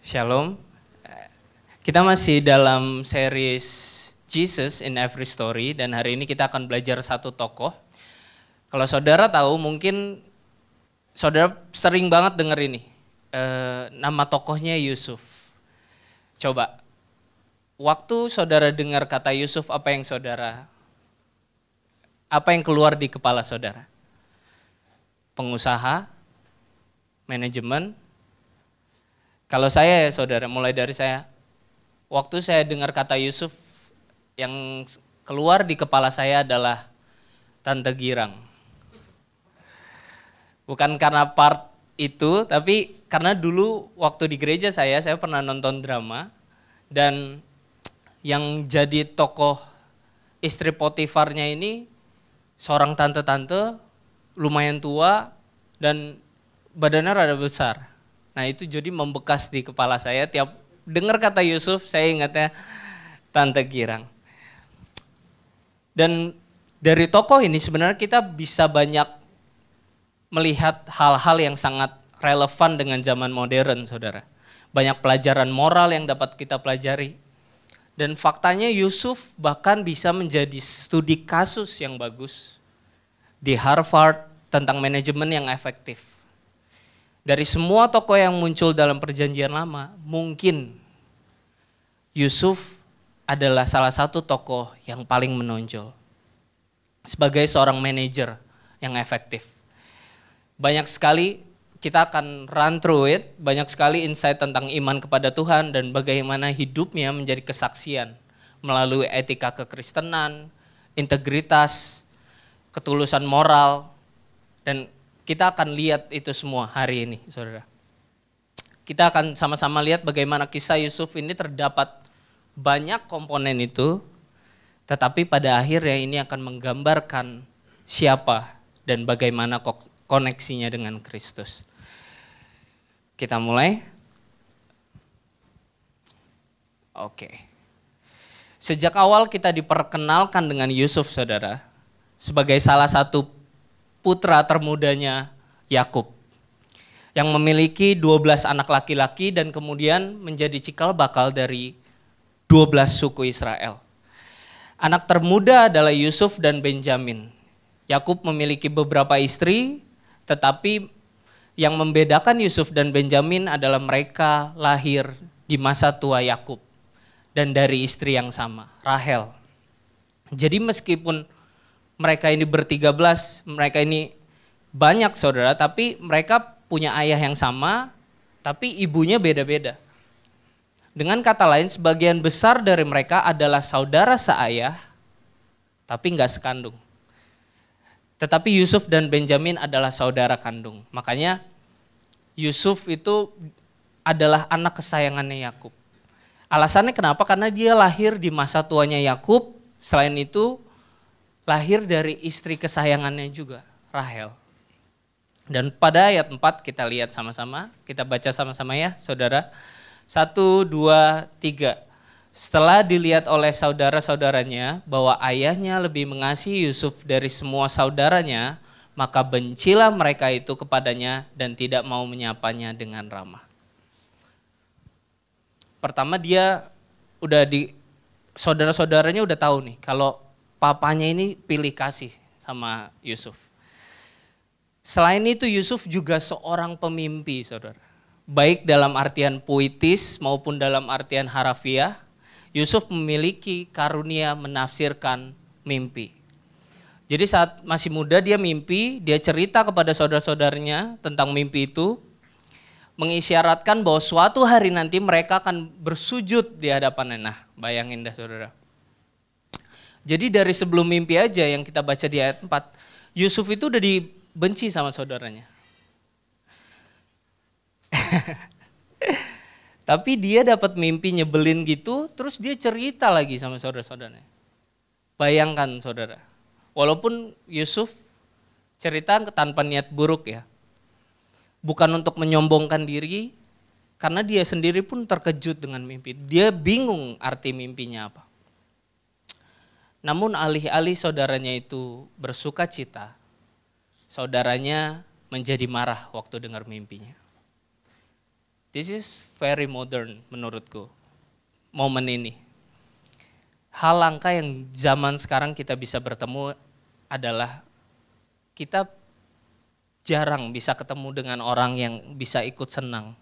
Shalom. Kita masih dalam series Jesus in Every Story dan hari ini kita akan belajar satu tokoh. Kalau saudara tahu mungkin saudara sering banget dengar ini. Nama tokohnya Yusuf. Coba, waktu saudara dengar kata Yusuf apa yang keluar di kepala saudara? Pengusaha, manajemen. Kalau saya ya saudara, mulai dari saya, waktu saya dengar kata Yusuf, yang keluar di kepala saya adalah Tante Girang. Bukan karena part itu, tapi karena dulu waktu di gereja saya pernah nonton drama, dan yang jadi tokoh istri Potifarnya ini seorang tante-tante, lumayan tua, dan badannya rada besar. Nah itu jadi membekas di kepala saya, tiap dengar kata Yusuf saya ingatnya Tante Girang. Dan dari tokoh ini sebenarnya kita bisa banyak melihat hal-hal yang sangat relevan dengan zaman modern, saudara. Banyak pelajaran moral yang dapat kita pelajari. Dan faktanya Yusuf bahkan bisa menjadi studi kasus yang bagus di Harvard tentang manajemen yang efektif. Dari semua tokoh yang muncul dalam perjanjian lama, mungkin Yusuf adalah salah satu tokoh yang paling menonjol sebagai seorang manajer yang efektif. Banyak sekali kita akan run through it, banyak sekali insight tentang iman kepada Tuhan dan bagaimana hidupnya menjadi kesaksian melalui etika kekristenan, integritas, ketulusan moral, dan kita akan lihat itu semua hari ini, saudara. Kita akan sama-sama lihat bagaimana kisah Yusuf ini terdapat banyak komponen itu, tetapi pada akhirnya ini akan menggambarkan siapa dan bagaimana koneksinya dengan Kristus. Kita mulai. Oke. Sejak awal kita diperkenalkan dengan Yusuf, saudara, sebagai salah satu putra termudanya Yakub yang memiliki 12 anak laki-laki dan kemudian menjadi cikal bakal dari 12 suku Israel. Anak termuda adalah Yusuf dan Benjamin. Yakub memiliki beberapa istri, tetapi yang membedakan Yusuf dan Benjamin adalah mereka lahir di masa tua Yakub dan dari istri yang sama, Rahel. Jadi meskipun mereka ini ber-13, mereka ini banyak saudara, tapi mereka punya ayah yang sama, tapi ibunya beda-beda. Dengan kata lain, sebagian besar dari mereka adalah saudara seayah, tapi enggak sekandung. Tetapi Yusuf dan Benjamin adalah saudara kandung. Makanya Yusuf itu adalah anak kesayangannya Yakub. Alasannya kenapa? Karena dia lahir di masa tuanya Yakub, selain itu lahir dari istri kesayangannya juga, Rahel. Dan pada ayat 4 kita lihat sama-sama, kita baca sama-sama ya saudara. 1, 2, 3. Setelah dilihat oleh saudara-saudaranya bahwa ayahnya lebih mengasihi Yusuf dari semua saudaranya, maka bencilah mereka itu kepadanya dan tidak mau menyapanya dengan ramah. Pertama dia saudara-saudaranya udah tahu nih kalau papanya ini pilih kasih sama Yusuf. Selain itu Yusuf juga seorang pemimpi, saudara. Baik dalam artian puitis maupun dalam artian harafiah, Yusuf memiliki karunia menafsirkan mimpi. Jadi saat masih muda dia mimpi, dia cerita kepada saudara-saudaranya tentang mimpi itu, mengisyaratkan bahwa suatu hari nanti mereka akan bersujud di hadapannya. Nah, bayangin dah saudara. Jadi dari sebelum mimpi aja yang kita baca di ayat 4, Yusuf itu udah dibenci sama saudaranya. Tapi dia dapat mimpi nyebelin gitu, terus dia cerita lagi sama saudara-saudaranya. Bayangkan saudara, walaupun Yusuf cerita tanpa niat buruk ya, bukan untuk menyombongkan diri, karena dia sendiri pun terkejut dengan mimpi. Dia bingung arti mimpinya apa. Namun alih-alih saudaranya itu bersuka cita, saudaranya menjadi marah waktu dengar mimpinya. This is very modern menurutku, momen ini. Hal langka yang zaman sekarang kita bisa bertemu adalah kita jarang bisa ketemu dengan orang yang bisa ikut senang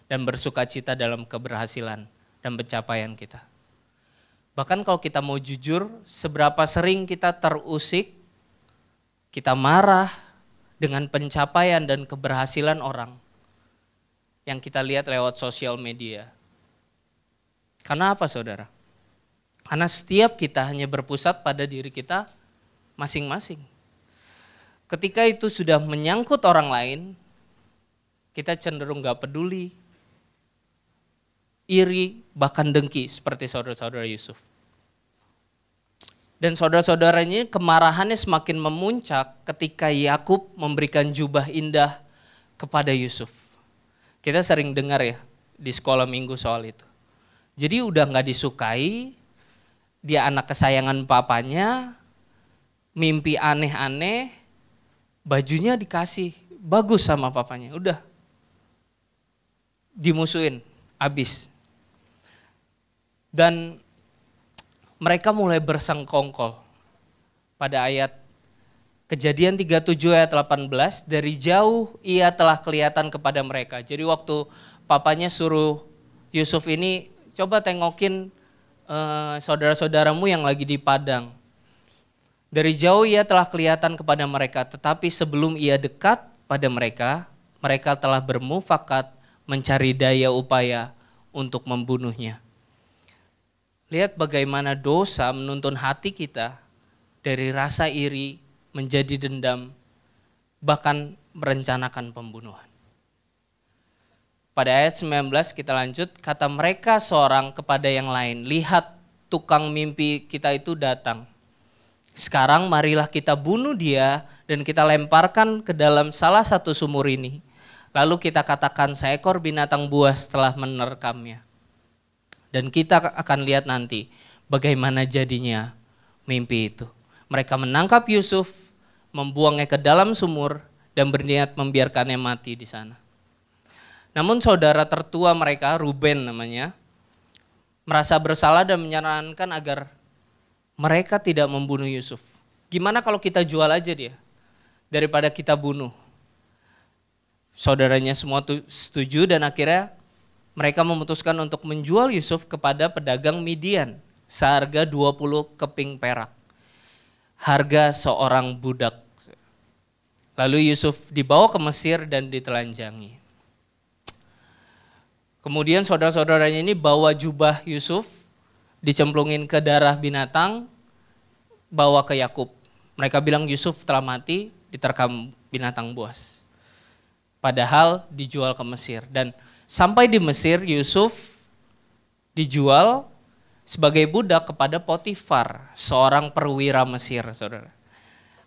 dan bersuka cita dalam keberhasilan dan pencapaian kita. Bahkan kalau kita mau jujur, seberapa sering kita terusik, kita marah dengan pencapaian dan keberhasilan orang yang kita lihat lewat sosial media. Karena apa, saudara? Karena setiap kita hanya berpusat pada diri kita masing-masing. Ketika itu sudah menyangkut orang lain, kita cenderung gak peduli, iri, bahkan dengki seperti saudara-saudara Yusuf. Dan saudara-saudaranya kemarahannya semakin memuncak ketika Yakub memberikan jubah indah kepada Yusuf. Kita sering dengar ya di sekolah minggu soal itu. Jadi udah gak disukai, dia anak kesayangan papanya, mimpi aneh-aneh, bajunya dikasih bagus sama papanya, udah dimusuhin, habis. Dan mereka mulai bersengkongkol. Pada ayat Kejadian 37 ayat 18, dari jauh ia telah kelihatan kepada mereka. Jadi waktu papanya suruh Yusuf ini, coba tengokin saudara-saudaramu yang lagi di padang. Dari jauh ia telah kelihatan kepada mereka, tetapi sebelum ia dekat pada mereka, mereka telah bermufakat mencari daya upaya untuk membunuhnya. Lihat bagaimana dosa menuntun hati kita dari rasa iri menjadi dendam, bahkan merencanakan pembunuhan. Pada ayat 19 kita lanjut, kata mereka seorang kepada yang lain, lihat tukang mimpi kita itu datang. Sekarang marilah kita bunuh dia dan kita lemparkan ke dalam salah satu sumur ini. Lalu kita katakan seekor binatang buas telah menerkamnya. Dan kita akan lihat nanti bagaimana jadinya mimpi itu. Mereka menangkap Yusuf, membuangnya ke dalam sumur dan berniat membiarkannya mati di sana. Namun saudara tertua mereka, Ruben namanya, merasa bersalah dan menyarankan agar mereka tidak membunuh Yusuf. Gimana kalau kita jual aja dia daripada kita bunuh? Saudaranya semua setuju dan akhirnya mereka memutuskan untuk menjual Yusuf kepada pedagang Midian seharga 20 keping perak. Harga seorang budak. Lalu Yusuf dibawa ke Mesir dan ditelanjangi. Kemudian saudara-saudaranya ini bawa jubah Yusuf, dicemplungin ke darah binatang, bawa ke Yakub. Mereka bilang Yusuf telah mati, diterkam binatang buas. Padahal dijual ke Mesir. Dan sampai di Mesir, Yusuf dijual sebagai budak kepada Potifar, seorang perwira Mesir, saudara.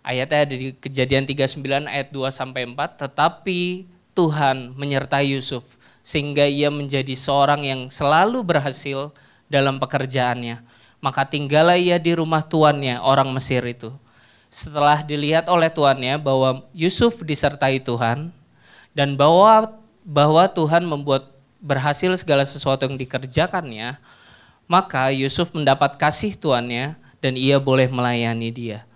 Ayatnya ada di Kejadian 39 ayat 2-4, tetapi Tuhan menyertai Yusuf, sehingga ia menjadi seorang yang selalu berhasil dalam pekerjaannya. Maka tinggallah ia di rumah tuannya, orang Mesir itu. Setelah dilihat oleh tuannya bahwa Yusuf disertai Tuhan, dan bahwa Tuhan membuat berhasil segala sesuatu yang dikerjakannya, maka Yusuf mendapat kasih tuannya dan ia boleh melayani dia.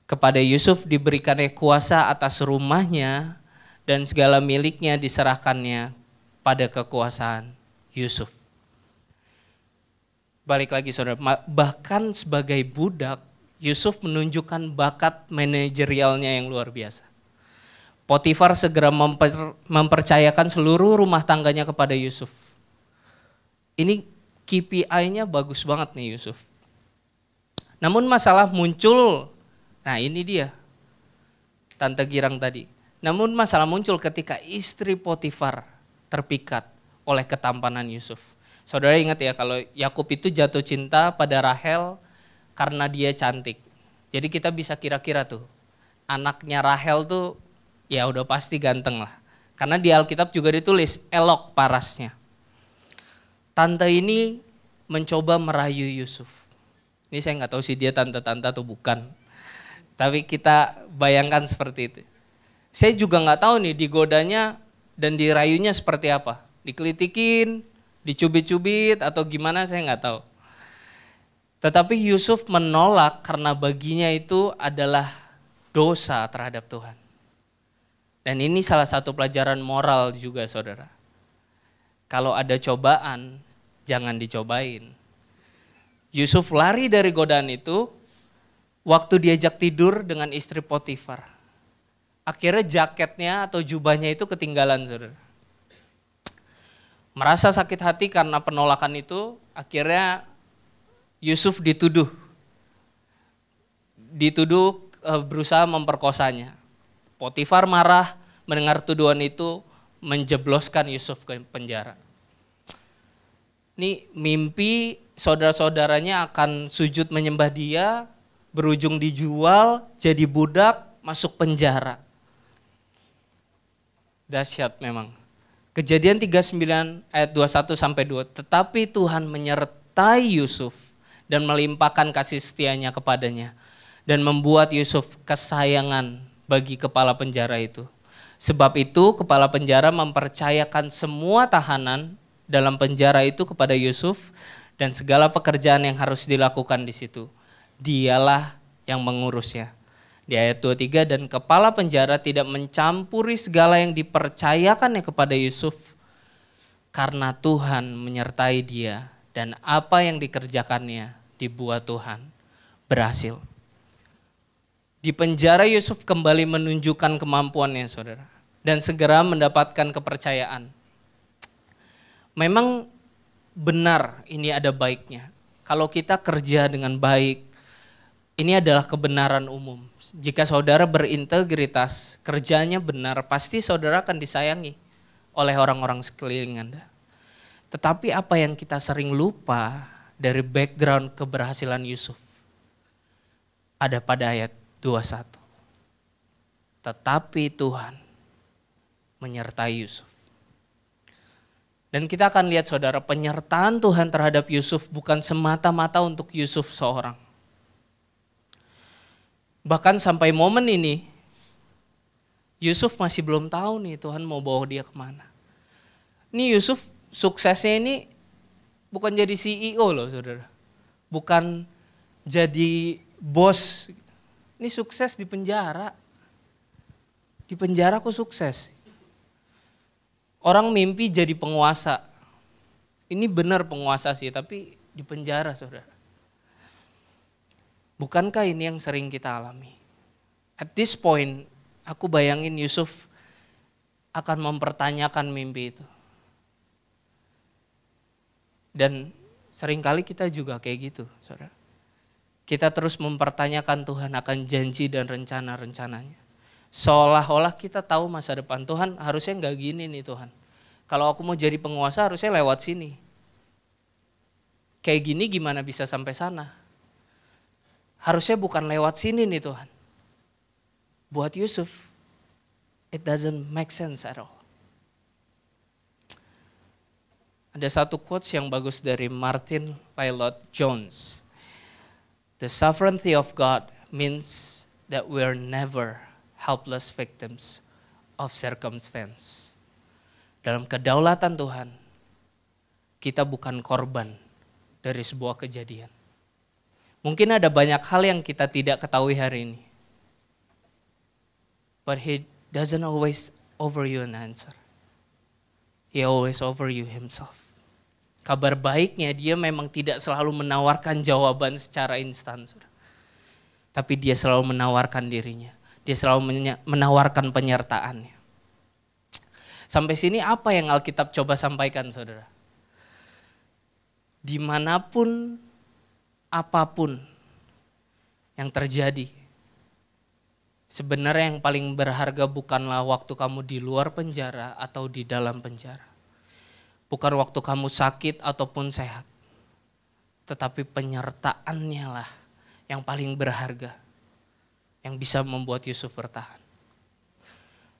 Kepada Yusuf diberikannya kuasa atas rumahnya dan segala miliknya diserahkannya pada kekuasaan Yusuf. Balik lagi saudara, bahkan sebagai budak, Yusuf menunjukkan bakat manajerialnya yang luar biasa. Potifar segera mempercayakan seluruh rumah tangganya kepada Yusuf. Ini KPI-nya bagus banget nih Yusuf. Namun masalah muncul, nah ini dia, Tante Girang tadi. Namun masalah muncul ketika istri Potifar terpikat oleh ketampanan Yusuf. Saudara ingat ya kalau Yakub itu jatuh cinta pada Rahel karena dia cantik. Jadi kita bisa kira-kira tuh, anaknya Rahel tuh ya udah pasti ganteng lah. Karena di Alkitab juga ditulis elok parasnya. Tante ini mencoba merayu Yusuf. Ini saya nggak tahu sih dia tante-tante atau bukan. Tapi kita bayangkan seperti itu. Saya juga nggak tahu nih digodanya dan dirayunya seperti apa. dikelitikin, dicubit-cubit atau gimana saya nggak tahu. Tetapi Yusuf menolak karena baginya itu adalah dosa terhadap Tuhan. Dan ini salah satu pelajaran moral juga saudara. Kalau ada cobaan, jangan dicobain. Yusuf lari dari godaan itu waktu diajak tidur dengan istri Potifar. Akhirnya jaketnya atau jubahnya itu ketinggalan saudara. Merasa sakit hati karena penolakan itu, akhirnya Yusuf dituduh berusaha memperkosanya. Potifar marah mendengar tuduhan itu, menjebloskan Yusuf ke penjara. Ini mimpi saudara-saudaranya akan sujud menyembah dia, berujung dijual, jadi budak, masuk penjara. Dahsyat memang. Kejadian 39 ayat 21 sampai 2. Tetapi Tuhan menyertai Yusuf dan melimpahkan kasih setianya kepadanya dan membuat Yusuf kesayangan bagi kepala penjara itu. Sebab itu kepala penjara mempercayakan semua tahanan dalam penjara itu kepada Yusuf dan segala pekerjaan yang harus dilakukan di situ. Dialah yang mengurusnya. Di ayat 23, dan kepala penjara tidak mencampuri segala yang dipercayakannya kepada Yusuf karena Tuhan menyertai dia dan apa yang dikerjakannya dibuat Tuhan berhasil. Di penjara Yusuf kembali menunjukkan kemampuannya saudara dan segera mendapatkan kepercayaan. Memang benar ini ada baiknya. Kalau kita kerja dengan baik, ini adalah kebenaran umum. Jika saudara berintegritas, kerjanya benar, pasti saudara akan disayangi oleh orang-orang sekeliling Anda. Tetapi apa yang kita sering lupa dari background keberhasilan Yusuf ada pada ayat 21. Tetapi Tuhan menyertai Yusuf. Dan kita akan lihat saudara, penyertaan Tuhan terhadap Yusuf bukan semata-mata untuk Yusuf seorang. Bahkan sampai momen ini, Yusuf masih belum tahu nih Tuhan mau bawa dia kemana. Ini Yusuf suksesnya ini bukan jadi CEO loh saudara. Bukan jadi bos. Ini sukses di penjara. Di penjara kok sukses. Orang mimpi jadi penguasa. Ini benar penguasa sih, tapi di penjara saudara. Bukankah ini yang sering kita alami? At this point, aku bayangin Yusuf akan mempertanyakan mimpi itu. Dan seringkali kita juga kayak gitu, saudara. Kita terus mempertanyakan Tuhan akan janji dan rencana-rencananya. Seolah-olah kita tahu masa depan. Tuhan harusnya enggak gini nih Tuhan. Kalau aku mau jadi penguasa harusnya lewat sini. Kayak gini gimana bisa sampai sana? Harusnya bukan lewat sini nih Tuhan. Buat Yusuf, it doesn't make sense at all. Ada satu quotes yang bagus dari Martin Lloyd-Jones. The sovereignty of God means that we're never helpless victims of circumstance. Dalam kedaulatan Tuhan, kita bukan korban dari sebuah kejadian. Mungkin ada banyak hal yang kita tidak ketahui hari ini. But He doesn't always offer you an answer. He always offer you Himself. Kabar baiknya dia memang tidak selalu menawarkan jawaban secara instan. Tapi dia selalu menawarkan dirinya. Dia selalu menawarkan penyertaannya. Sampai sini apa yang Alkitab coba sampaikan saudara? Dimanapun, apapun yang terjadi, sebenarnya yang paling berharga bukanlah waktu kamu di luar penjara atau di dalam penjara. Bukan waktu kamu sakit ataupun sehat. Tetapi penyertaannya lah yang paling berharga. Yang bisa membuat Yusuf bertahan.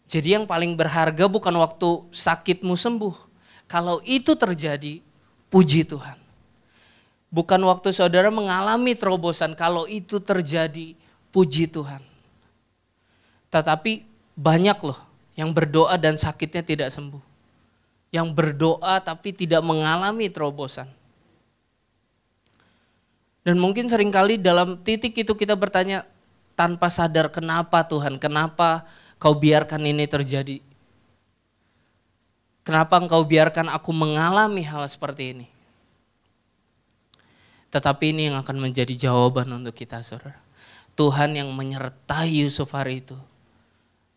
Jadi yang paling berharga bukan waktu sakitmu sembuh. Kalau itu terjadi, puji Tuhan. Bukan waktu saudara mengalami terobosan, kalau itu terjadi, puji Tuhan. Tetapi banyak loh yang berdoa dan sakitnya tidak sembuh. yang berdoa tapi tidak mengalami terobosan. Dan mungkin seringkali dalam titik itu kita bertanya tanpa sadar, kenapa Tuhan, kenapa kau biarkan ini terjadi? Kenapa engkau biarkan aku mengalami hal seperti ini? Tetapi ini yang akan menjadi jawaban untuk kita, saudara. Tuhan yang menyertai Yusuf hari itu,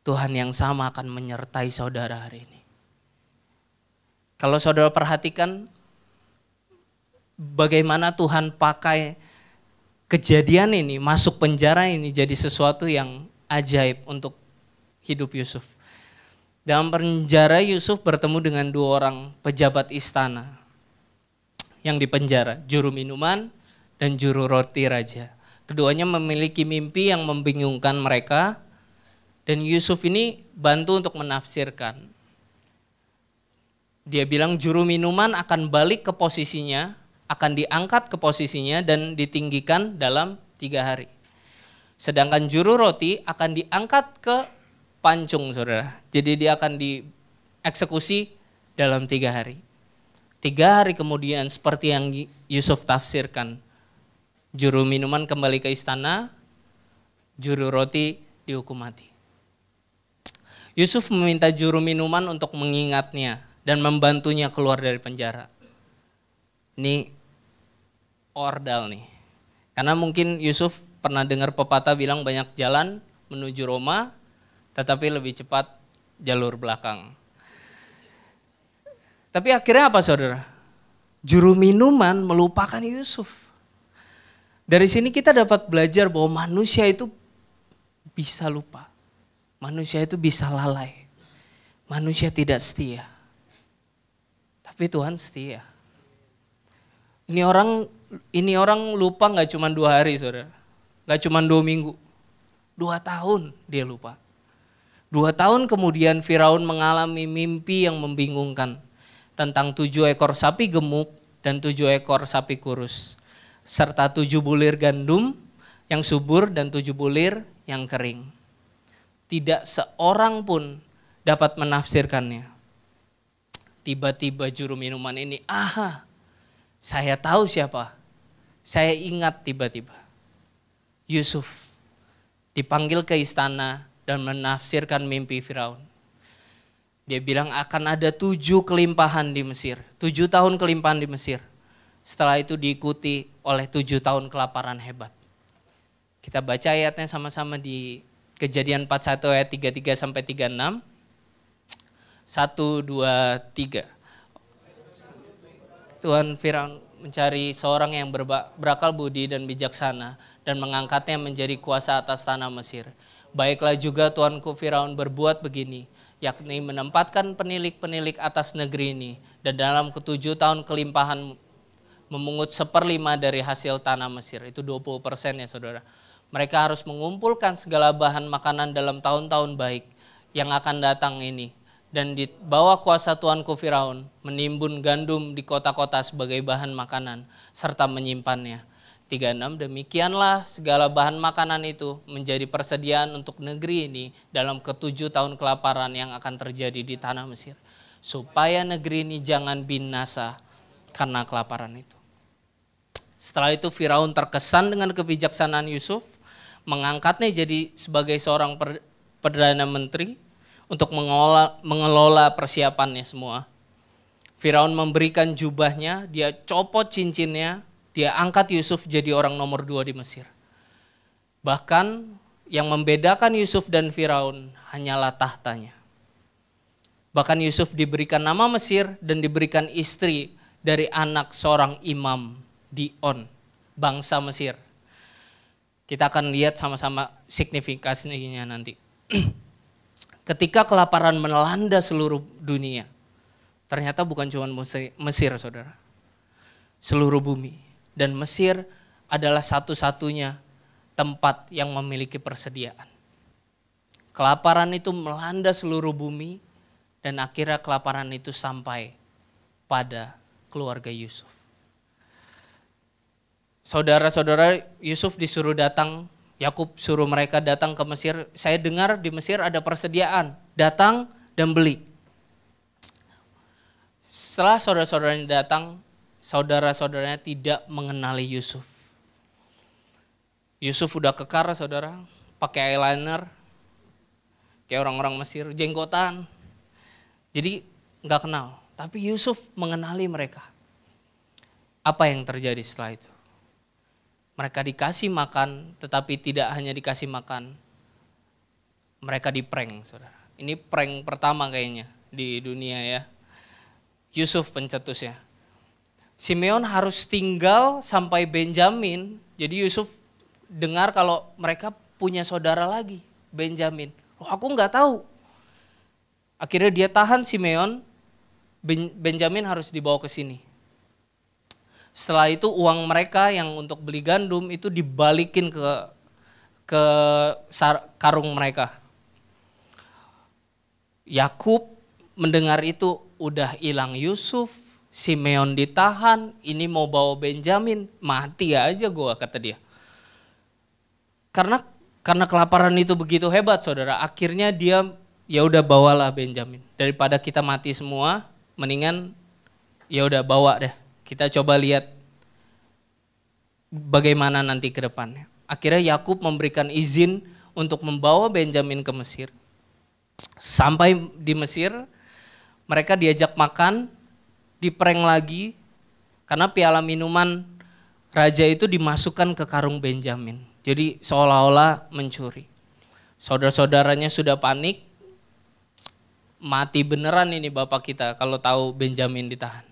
Tuhan yang sama akan menyertai saudara hari ini. Kalau saudara perhatikan bagaimana Tuhan pakai kejadian ini, masuk penjara ini jadi sesuatu yang ajaib untuk hidup Yusuf. Dalam penjara Yusuf bertemu dengan dua orang pejabat istana yang dipenjara, juru minuman dan juru roti raja. Keduanya memiliki mimpi yang membingungkan mereka dan Yusuf ini bantu untuk menafsirkan. Dia bilang juru minuman akan balik ke posisinya, akan diangkat ke posisinya dan ditinggikan dalam 3 hari. Sedangkan juru roti akan diangkat ke pancung, saudara. Jadi dia akan dieksekusi dalam 3 hari. 3 hari kemudian seperti yang Yusuf tafsirkan, juru minuman kembali ke istana, juru roti dihukum mati. Yusuf meminta juru minuman untuk mengingatnya dan membantunya keluar dari penjara. Ini ordal nih. Karena mungkin Yusuf pernah dengar pepatah bilang banyak jalan menuju Roma, tetapi lebih cepat jalur belakang. Tapi akhirnya apa, saudara? Juru minuman melupakan Yusuf. Dari sini kita dapat belajar bahwa manusia itu bisa lupa. Manusia itu bisa lalai. Manusia tidak setia. Tapi Tuhan setia. Ini orang lupa gak cuma 2 hari, saudara. Gak cuma 2 minggu. 2 tahun dia lupa. 2 tahun kemudian Firaun mengalami mimpi yang membingungkan. Tentang 7 ekor sapi gemuk dan 7 ekor sapi kurus. Serta 7 bulir gandum yang subur dan 7 bulir yang kering. Tidak seorang pun dapat menafsirkannya. Tiba-tiba juru minuman ini, saya tahu siapa. Saya ingat tiba-tiba. Yusuf dipanggil ke istana dan menafsirkan mimpi Firaun. Dia bilang akan ada 7 kelimpahan di Mesir. 7 tahun kelimpahan di Mesir. Setelah itu diikuti oleh 7 tahun kelaparan hebat. Kita baca ayatnya sama-sama di Kejadian 41 ayat 33 sampai 36. 1, 2, 3. Tuhan Firaun mencari seorang yang berakal budi dan bijaksana dan mengangkatnya menjadi kuasa atas tanah Mesir. Baiklah juga Tuanku Firaun berbuat begini, yakni menempatkan penilik-penilik atas negeri ini dan dalam ke-7 tahun kelimpahan memungut 1/5 dari hasil tanah Mesir. Itu 20% ya, saudara. Mereka harus mengumpulkan segala bahan makanan dalam tahun-tahun baik yang akan datang ini. Dan di bawah kuasa Tuanku Firaun menimbun gandum di kota-kota sebagai bahan makanan serta menyimpannya. 36, demikianlah segala bahan makanan itu menjadi persediaan untuk negeri ini dalam ke-7 tahun kelaparan yang akan terjadi di tanah Mesir. Supaya negeri ini jangan binasa karena kelaparan itu. Setelah itu Firaun terkesan dengan kebijaksanaan Yusuf, mengangkatnya jadi sebagai seorang perdana menteri untuk mengelola persiapannya semua. Firaun memberikan jubahnya, dia copot cincinnya, dia angkat Yusuf jadi orang nomor 2 di Mesir. Bahkan yang membedakan Yusuf dan Firaun hanyalah tahtanya. Bahkan Yusuf diberikan nama Mesir dan diberikan istri dari anak seorang imam di On, bangsa Mesir. Kita akan lihat sama-sama signifikasinya nanti. Ketika kelaparan melanda seluruh dunia, ternyata bukan cuma Mesir, saudara. Seluruh bumi. Dan Mesir adalah satu-satunya tempat yang memiliki persediaan. Kelaparan itu melanda seluruh bumi dan akhirnya kelaparan itu sampai pada keluarga Yusuf. Saudara-saudara, Yusuf disuruh datang, Yakub suruh mereka datang ke Mesir. Saya dengar di Mesir ada persediaan, datang dan beli. Setelah saudara-saudaranya datang, saudara-saudaranya tidak mengenali Yusuf. Yusuf udah kekar saudara, pakai eyeliner, kayak orang-orang Mesir, jenggotan. Jadi nggak kenal, tapi Yusuf mengenali mereka. Apa yang terjadi setelah itu? Mereka dikasih makan, tetapi tidak hanya dikasih makan, mereka di-prank, saudara. Ini prank pertama kayaknya di dunia ya. Yusuf pencetusnya. Simeon harus tinggal sampai Benjamin, jadi Yusuf dengar kalau mereka punya saudara lagi, Benjamin. Oh, aku nggak tahu. Akhirnya dia tahan Simeon, Benjamin harus dibawa ke sini. Setelah itu uang mereka yang untuk beli gandum itu dibalikin ke karung mereka. Yakub mendengar itu, udah hilang Yusuf, Simeon ditahan, ini mau bawa Benjamin, mati aja gua, kata dia. Karena kelaparan itu begitu hebat saudara, akhirnya dia ya udah bawalah Benjamin. Daripada kita mati semua, mendingan ya udah bawa deh. Kita coba lihat bagaimana nanti ke depannya. Akhirnya Yakub memberikan izin untuk membawa Benjamin ke Mesir. Sampai di Mesir, mereka diajak makan, diprank lagi, karena piala minuman raja itu dimasukkan ke karung Benjamin. Jadi seolah-olah mencuri. Saudara-saudaranya sudah panik, mati beneran ini bapak kita kalau tahu Benjamin ditahan.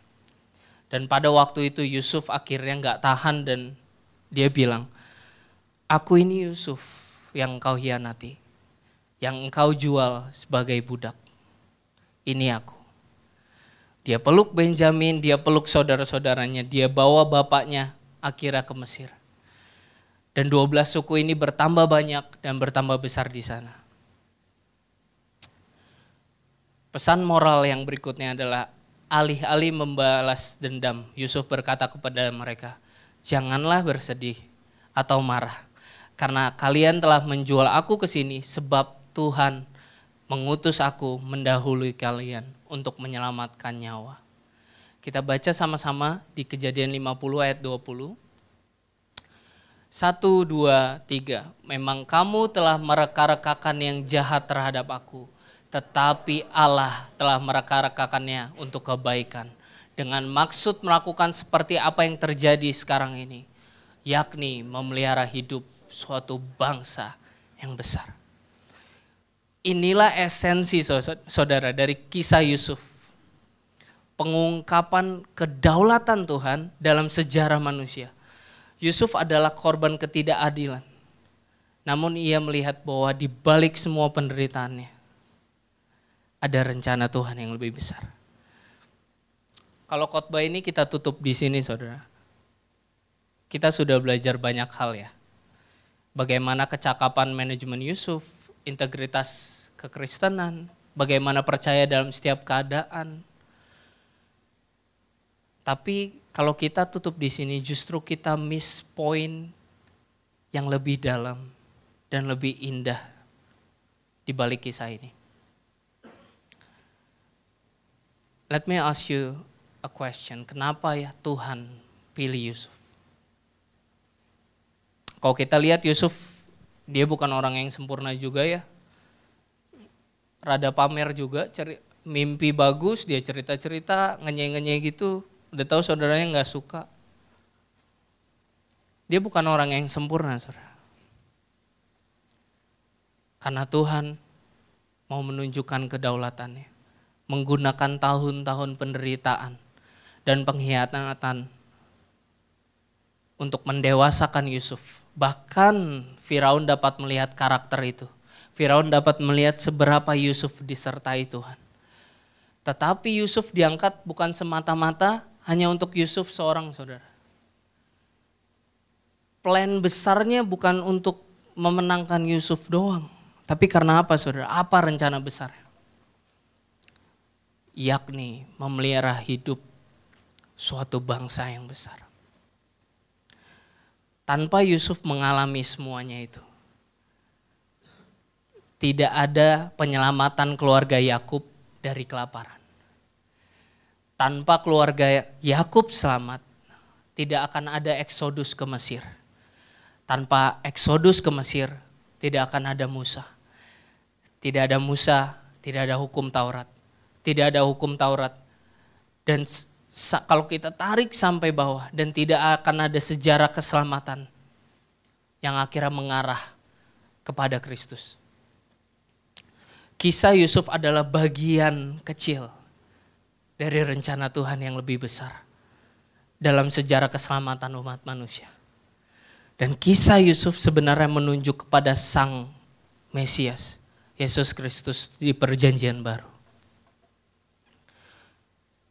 Dan pada waktu itu Yusuf akhirnya nggak tahan dan dia bilang, aku ini Yusuf yang engkau hianati, yang engkau jual sebagai budak. Ini aku. Dia peluk Benjamin, dia peluk saudara-saudaranya, dia bawa bapaknya akhirnya ke Mesir. Dan 12 suku ini bertambah banyak dan bertambah besar di sana. Pesan moral yang berikutnya adalah alih-alih membalas dendam, Yusuf berkata kepada mereka, janganlah bersedih atau marah, karena kalian telah menjual aku ke sini sebab Tuhan mengutus aku mendahului kalian untuk menyelamatkan nyawa. Kita baca sama-sama di Kejadian 50 ayat 20. 1, 2, 3. Memang kamu telah mereka-rekakan yang jahat terhadap aku, tetapi Allah telah mereka-rekakannya untuk kebaikan, dengan maksud melakukan seperti apa yang terjadi sekarang ini, yakni memelihara hidup suatu bangsa yang besar. Inilah esensi saudara dari kisah Yusuf. Pengungkapan kedaulatan Tuhan dalam sejarah manusia. Yusuf adalah korban ketidakadilan. Namun ia melihat bahwa di balik semua penderitaannya, ada rencana Tuhan yang lebih besar. Kalau khotbah ini kita tutup di sini saudara. Kita sudah belajar banyak hal ya. Bagaimana kecakapan manajemen Yusuf, integritas kekristenan, bagaimana percaya dalam setiap keadaan. Tapi kalau kita tutup di sini justru kita miss point yang lebih dalam dan lebih indah di balik kisah ini. Let me ask you a question. Kenapa ya Tuhan pilih Yusuf? Kalau kita lihat Yusuf, dia bukan orang yang sempurna juga ya. Rada pamer juga, mimpi bagus, dia cerita-cerita, ngenyeh-ngenyeh gitu. Udah tahu saudaranya gak suka. Dia bukan orang yang sempurna saudara. Karena Tuhan mau menunjukkan kedaulatannya. Menggunakan tahun-tahun penderitaan dan pengkhianatan untuk mendewasakan Yusuf. Bahkan Firaun dapat melihat karakter itu. Firaun dapat melihat seberapa Yusuf disertai Tuhan. Tetapi Yusuf diangkat bukan semata-mata hanya untuk Yusuf seorang saudara. Plan besarnya bukan untuk memenangkan Yusuf doang. Tapi karena apa saudara? Apa rencana besarnya? Yakni memelihara hidup suatu bangsa yang besar. Tanpa Yusuf mengalami semuanya itu, tidak ada penyelamatan keluarga Yakub dari kelaparan. tanpa keluarga Yakub selamat, tidak akan ada eksodus ke Mesir. Tanpa eksodus ke Mesir, tidak akan ada Musa. Tidak ada Musa, tidak ada hukum Taurat. Tidak ada hukum Taurat. Dan kalau kita tarik sampai bawah, dan tidak akan ada sejarah keselamatan yang akhirnya mengarah kepada Kristus. Kisah Yusuf adalah bagian kecil dari rencana Tuhan yang lebih besar dalam sejarah keselamatan umat manusia. Dan kisah Yusuf sebenarnya menunjuk kepada Sang Mesias, Yesus Kristus di Perjanjian Baru.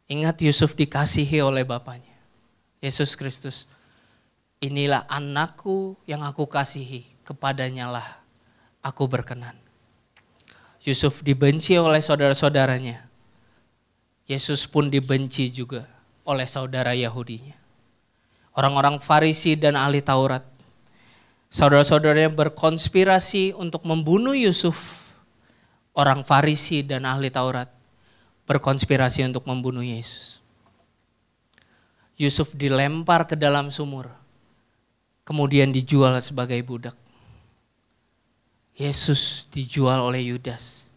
Ingat, Yusuf dikasihi oleh Bapaknya, Yesus Kristus. Inilah anakku yang aku kasihi, kepadanya lah aku berkenan. Yusuf dibenci oleh saudara-saudaranya. Yesus pun dibenci juga oleh saudara Yahudinya. Orang-orang Farisi dan ahli Taurat. Saudara-saudaranya berkonspirasi untuk membunuh Yusuf. Orang Farisi dan ahli Taurat berkonspirasi untuk membunuh Yesus. Yusuf dilempar ke dalam sumur, kemudian dijual sebagai budak. Yesus dijual oleh Yudas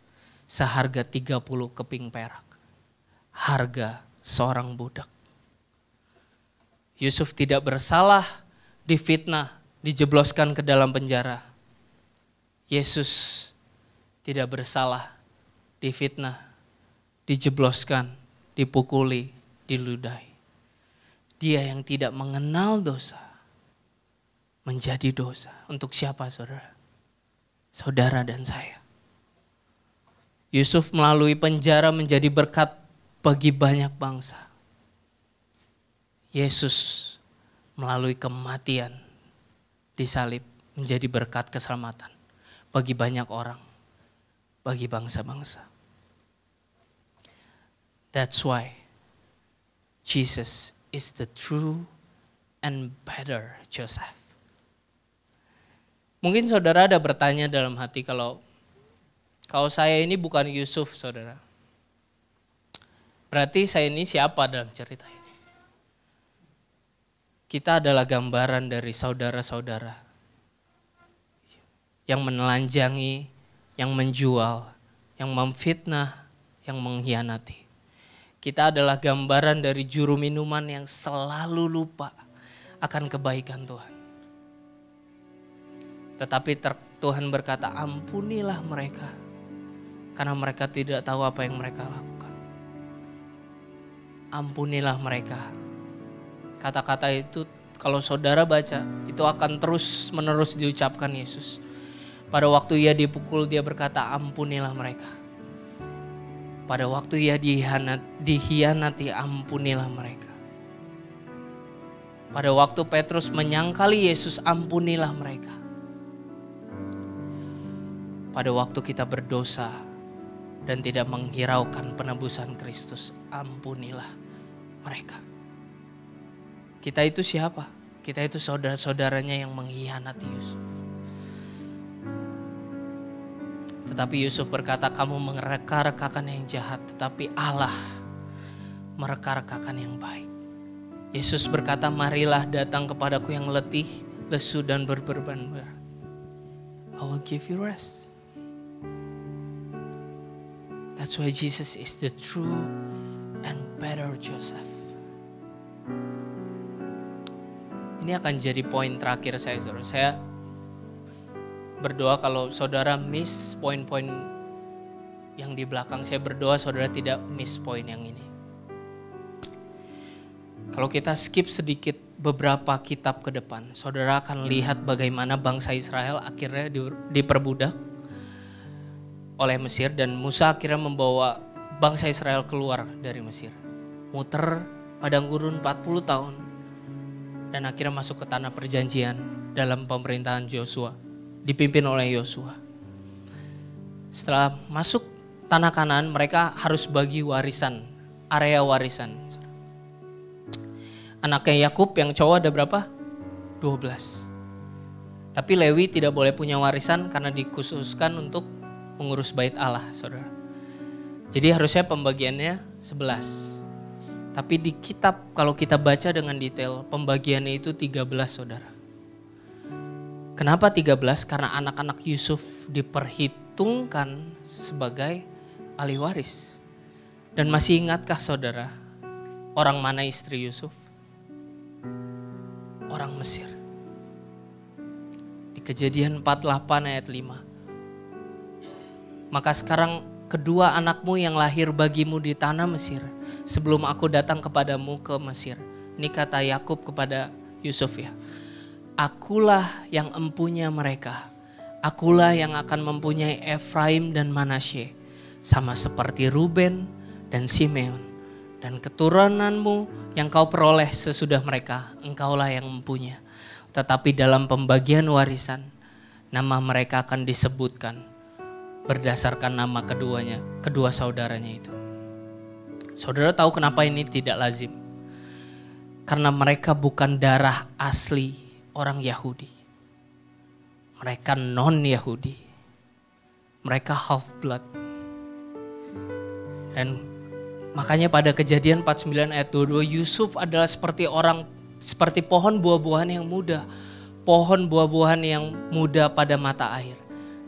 seharga 30 keping perak. Harga seorang budak. Yusuf tidak bersalah, difitnah, dijebloskan ke dalam penjara. Yesus tidak bersalah, difitnah, dijebloskan, dipukuli, diludahi. Dia yang tidak mengenal dosa menjadi dosa. Untuk siapa, saudara? Saudara dan saya. Yusuf melalui penjara menjadi berkat bagi banyak bangsa. Yesus melalui kematian disalib menjadi berkat keselamatan bagi banyak orang, bagi bangsa-bangsa. That's why Jesus is the true and better Joseph. Mungkin saudara ada bertanya dalam hati, kalau saya ini bukan Yusuf, saudara, berarti saya ini siapa dalam cerita ini? Kita adalah gambaran dari saudara-saudara yang menelanjangi, yang menjual, yang memfitnah, yang mengkhianati. Kita adalah gambaran dari juru minuman yang selalu lupa akan kebaikan Tuhan. Tetapi Tuhan berkata, ampunilah mereka, karena mereka tidak tahu apa yang mereka lakukan. Ampunilah mereka. Kata-kata itu kalau saudara baca, itu akan terus menerus diucapkan Yesus. Pada waktu ia dipukul, dia berkata, ampunilah mereka. Pada waktu ia dikhianati, ampunilah mereka. Pada waktu Petrus menyangkali Yesus, ampunilah mereka. Pada waktu kita berdosa dan tidak menghiraukan penebusan Kristus, ampunilah mereka. Kita itu siapa? Kita itu saudara-saudaranya yang mengkhianati Yusuf. Tetapi Yusuf berkata, kamu mereka-rekakan yang jahat, tetapi Allah mereka-rekakan yang baik. Yesus berkata, marilah datang kepadaku yang letih, lesu dan berbeban berat. I will give you rest. That's why Jesus is the true and better Joseph. Ini akan jadi poin terakhir saya, saudara. Saya berdoa kalau saudara miss poin-poin yang di belakang, saya berdoa saudara tidak miss poin yang ini. Kalau kita skip sedikit beberapa kitab ke depan, saudara akan lihat bagaimana bangsa Israel akhirnya diperbudak oleh Mesir, dan Musa akhirnya membawa bangsa Israel keluar dari Mesir. Muter padang gurun 40 tahun dan akhirnya masuk ke tanah perjanjian dalam pemerintahan Yosua, dipimpin oleh Yosua. Setelah masuk tanah Kanaan, mereka harus bagi warisan, area warisan. Anaknya Yakub yang cowok ada berapa? 12. Tapi Lewi tidak boleh punya warisan karena dikhususkan untuk mengurus bait Allah, saudara. Jadi harusnya pembagiannya 11. Tapi di kitab kalau kita baca dengan detail, pembagiannya itu 13 saudara. Kenapa 13? Karena anak-anak Yusuf diperhitungkan sebagai ahli waris. Dan masih ingatkah saudara, orang mana istri Yusuf? Orang Mesir. Di Kejadian 48 ayat 5. Maka sekarang kedua anakmu yang lahir bagimu di tanah Mesir, sebelum aku datang kepadamu ke Mesir. Ini kata Yakub kepada Yusuf ya. Akulah yang empunya mereka. Akulah yang akan mempunyai Efraim dan Manasye. Sama seperti Ruben dan Simeon. Dan keturunanmu yang kau peroleh sesudah mereka, engkaulah yang mempunyai. Tetapi dalam pembagian warisan, nama mereka akan disebutkan berdasarkan nama keduanya, kedua saudaranya itu. Saudara tahu kenapa ini tidak lazim? Karena mereka bukan darah asli orang Yahudi. Mereka non-Yahudi. Mereka half blood. Dan makanya pada Kejadian 49 ayat 22, Yusuf adalah seperti pohon buah-buahan yang muda. Pohon buah-buahan yang muda pada mata air.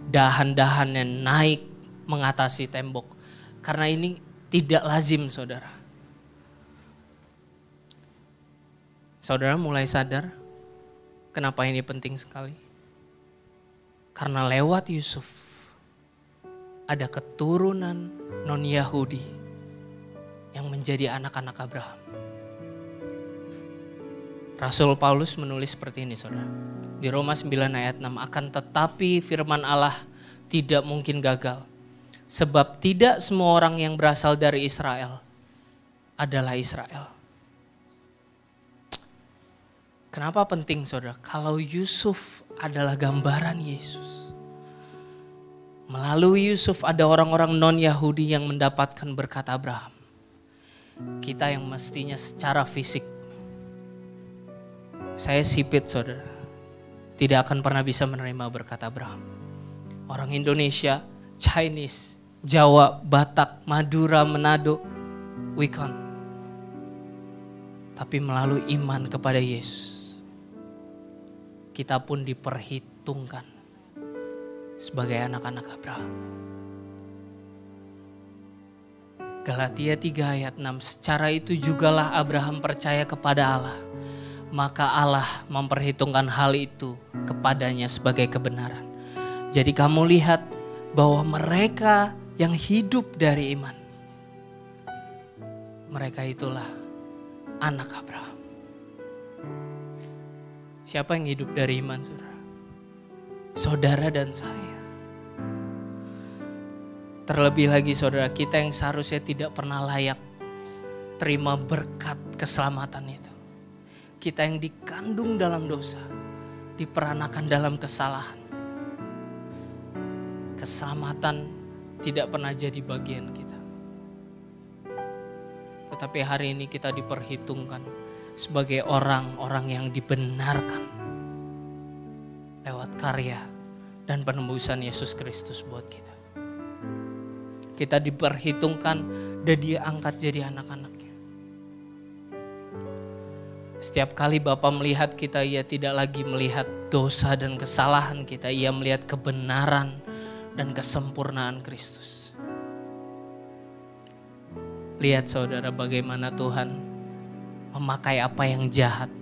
Dahan-dahannya naik mengatasi tembok. Karena ini tidak lazim saudara. Saudara mulai sadar kenapa ini penting sekali. Karena lewat Yusuf ada keturunan non-Yahudi yang menjadi anak-anak Abraham. Rasul Paulus menulis seperti ini saudara. Di Roma 9 ayat 6, akan tetapi firman Allah tidak mungkin gagal. Sebab tidak semua orang yang berasal dari Israel adalah Israel. Kenapa penting saudara? Kalau Yusuf adalah gambaran Yesus. Melalui Yusuf ada orang-orang non-Yahudi yang mendapatkan berkat Abraham. Kita yang mestinya secara fisik, saya sipit saudara, tidak akan pernah bisa menerima berkat Abraham. Orang Indonesia, Chinese, Jawa, Batak, Madura, Manado, we can't. Tapi melalui iman kepada Yesus, kita pun diperhitungkan sebagai anak-anak Abraham. Galatia 3 ayat 6, secara itu jugalah Abraham percaya kepada Allah, maka Allah memperhitungkan hal itu kepadanya sebagai kebenaran. Jadi kamu lihat bahwa mereka yang hidup dari iman, mereka itulah anak Abraham. Siapa yang hidup dari iman saudara? Saudara dan saya. Terlebih lagi saudara, kita yang seharusnya tidak pernah layak terima berkat keselamatan itu. Kita yang dikandung dalam dosa, diperanakan dalam kesalahan. Keselamatan tidak pernah jadi bagian kita. Tetapi hari ini kita diperhitungkan sebagai orang-orang yang dibenarkan lewat karya dan penembusan Yesus Kristus buat kita. Kita diperhitungkan dan Dia angkat jadi anak-anaknya. Setiap kali Bapa melihat kita, Ia tidak lagi melihat dosa dan kesalahan kita. Ia melihat kebenaran dan kesempurnaan Kristus. Lihat saudara bagaimana Tuhan memakai apa yang jahat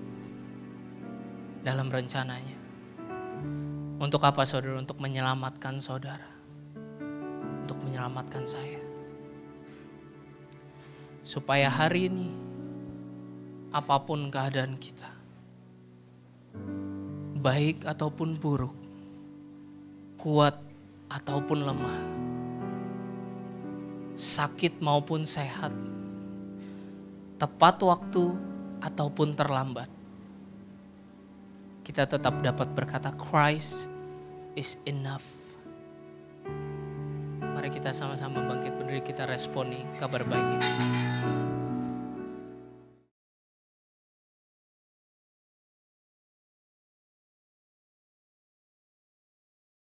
dalam rencananya. Untuk apa saudara? Untuk menyelamatkan saudara. Untuk menyelamatkan saya. Supaya hari ini apapun keadaan kita, baik ataupun buruk, kuat ataupun lemah, sakit maupun sehat, tepat waktu ataupun terlambat, kita tetap dapat berkata Christ is enough. Mari kita sama-sama bangkit berdiri, kita responi kabar baik ini.